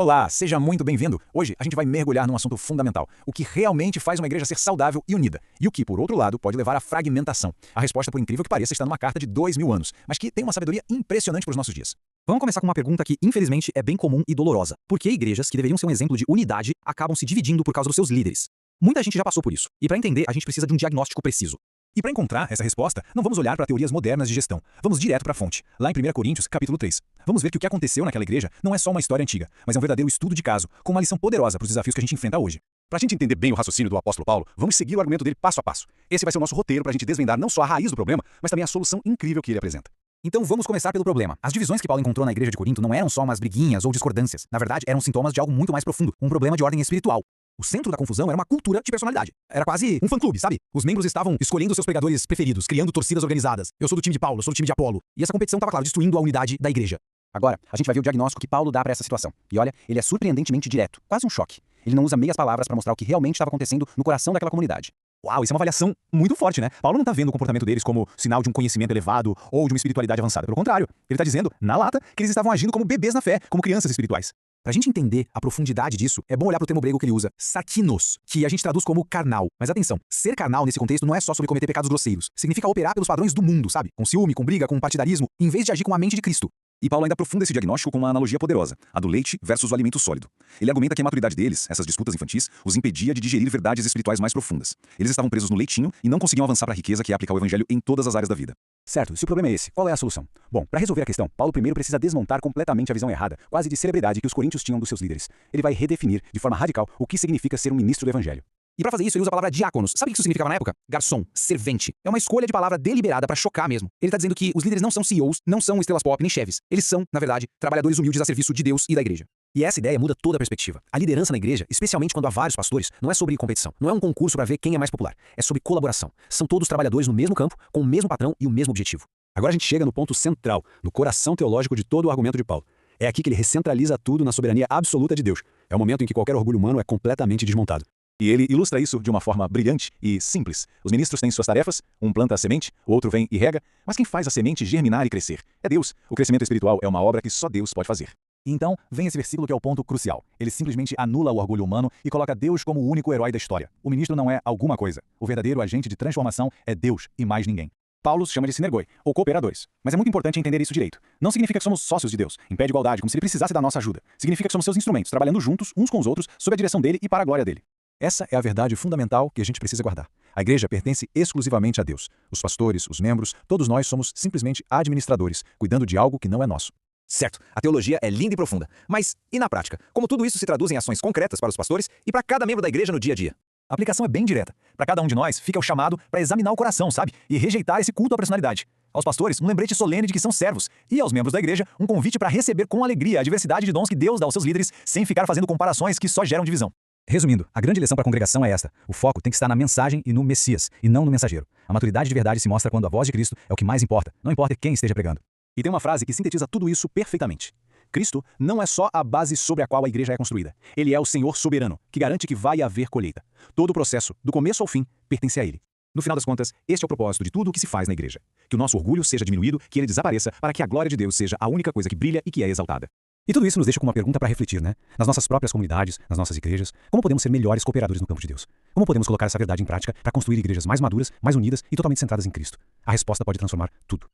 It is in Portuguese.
Olá, seja muito bem-vindo. Hoje a gente vai mergulhar num assunto fundamental, o que realmente faz uma igreja ser saudável e unida, e o que, por outro lado, pode levar à fragmentação. A resposta, por incrível que pareça, está numa carta de 2000 anos, mas que tem uma sabedoria impressionante para os nossos dias. Vamos começar com uma pergunta que, infelizmente, é bem comum e dolorosa. Por que igrejas, que deveriam ser um exemplo de unidade, acabam se dividindo por causa dos seus líderes? Muita gente já passou por isso, e para entender, a gente precisa de um diagnóstico preciso. E para encontrar essa resposta, não vamos olhar para teorias modernas de gestão. Vamos direto para a fonte, lá em 1 Coríntios, capítulo 3. Vamos ver que o que aconteceu naquela igreja não é só uma história antiga, mas é um verdadeiro estudo de caso, com uma lição poderosa para os desafios que a gente enfrenta hoje. Para a gente entender bem o raciocínio do apóstolo Paulo, vamos seguir o argumento dele passo a passo. Esse vai ser o nosso roteiro para a gente desvendar não só a raiz do problema, mas também a solução incrível que ele apresenta. Então vamos começar pelo problema. As divisões que Paulo encontrou na igreja de Corinto não eram só umas briguinhas ou discordâncias. Na verdade, eram sintomas de algo muito mais profundo, um problema de ordem espiritual. O centro da confusão era uma cultura de personalidade. Era quase um fã-clube, sabe? Os membros estavam escolhendo seus pregadores preferidos, criando torcidas organizadas. Eu sou do time de Paulo, eu sou do time de Apolo. E essa competição estava, claro, destruindo a unidade da igreja. Agora, a gente vai ver o diagnóstico que Paulo dá para essa situação. E olha, ele é surpreendentemente direto, quase um choque. Ele não usa meias palavras para mostrar o que realmente estava acontecendo no coração daquela comunidade. Uau, isso é uma avaliação muito forte, né? Paulo não está vendo o comportamento deles como sinal de um conhecimento elevado ou de uma espiritualidade avançada. Pelo contrário, ele está dizendo, na lata, que eles estavam agindo como bebês na fé, como crianças espirituais. Pra gente entender a profundidade disso, é bom olhar pro termo grego que ele usa, sarkinos, que a gente traduz como carnal. Mas atenção, ser carnal nesse contexto não é só sobre cometer pecados grosseiros. Significa operar pelos padrões do mundo, sabe? Com ciúme, com briga, com partidarismo, em vez de agir com a mente de Cristo. E Paulo ainda aprofunda esse diagnóstico com uma analogia poderosa, a do leite versus o alimento sólido. Ele argumenta que a maturidade deles, essas disputas infantis, os impedia de digerir verdades espirituais mais profundas. Eles estavam presos no leitinho e não conseguiam avançar para a riqueza que é aplicar o evangelho em todas as áreas da vida. Certo, se o problema é esse, qual é a solução? Bom, para resolver a questão, Paulo primeiro precisa desmontar completamente a visão errada, quase de celebridade que os coríntios tinham dos seus líderes. Ele vai redefinir, de forma radical, o que significa ser um ministro do evangelho. E pra fazer isso, ele usa a palavra diáconos. Sabe o que isso significava na época? Garçom, servente. É uma escolha de palavra deliberada pra chocar mesmo. Ele tá dizendo que os líderes não são CEOs, não são estrelas pop, nem chefes. Eles são, na verdade, trabalhadores humildes a serviço de Deus e da igreja. E essa ideia muda toda a perspectiva. A liderança na igreja, especialmente quando há vários pastores, não é sobre competição. Não é um concurso pra ver quem é mais popular. É sobre colaboração. São todos trabalhadores no mesmo campo, com o mesmo patrão e o mesmo objetivo. Agora a gente chega no ponto central, no coração teológico de todo o argumento de Paulo. É aqui que ele recentraliza tudo na soberania absoluta de Deus. É o momento em que qualquer orgulho humano é completamente desmontado. E ele ilustra isso de uma forma brilhante e simples. Os ministros têm suas tarefas, um planta a semente, o outro vem e rega, mas quem faz a semente germinar e crescer é Deus. O crescimento espiritual é uma obra que só Deus pode fazer. Então, vem esse versículo que é o ponto crucial. Ele simplesmente anula o orgulho humano e coloca Deus como o único herói da história. O ministro não é alguma coisa. O verdadeiro agente de transformação é Deus e mais ninguém. Paulo chama de sinergoi, ou cooperadores. Mas é muito importante entender isso direito. Não significa que somos sócios de Deus, em pé de igualdade, como se ele precisasse da nossa ajuda. Significa que somos seus instrumentos, trabalhando juntos, uns com os outros, sob a direção dele e para a glória dele. Essa é a verdade fundamental que a gente precisa guardar. A igreja pertence exclusivamente a Deus. Os pastores, os membros, todos nós somos simplesmente administradores, cuidando de algo que não é nosso. Certo, a teologia é linda e profunda. Mas, e na prática? Como tudo isso se traduz em ações concretas para os pastores e para cada membro da igreja no dia a dia? A aplicação é bem direta. Para cada um de nós, fica o chamado para examinar o coração, sabe? E rejeitar esse culto à personalidade. Aos pastores, um lembrete solene de que são servos. E aos membros da igreja, um convite para receber com alegria a diversidade de dons que Deus dá aos seus líderes, sem ficar fazendo comparações que só geram divisão. Resumindo, a grande lição para a congregação é esta. O foco tem que estar na mensagem e no Messias, e não no mensageiro. A maturidade de verdade se mostra quando a voz de Cristo é o que mais importa, não importa quem esteja pregando. E tem uma frase que sintetiza tudo isso perfeitamente. Cristo não é só a base sobre a qual a igreja é construída. Ele é o Senhor soberano, que garante que vai haver colheita. Todo o processo, do começo ao fim, pertence a Ele. No final das contas, este é o propósito de tudo o que se faz na igreja. Que o nosso orgulho seja diminuído, que ele desapareça, para que a glória de Deus seja a única coisa que brilha e que é exaltada. E tudo isso nos deixa com uma pergunta para refletir, né? Nas nossas próprias comunidades, nas nossas igrejas, como podemos ser melhores cooperadores no campo de Deus? Como podemos colocar essa verdade em prática para construir igrejas mais maduras, mais unidas e totalmente centradas em Cristo? A resposta pode transformar tudo.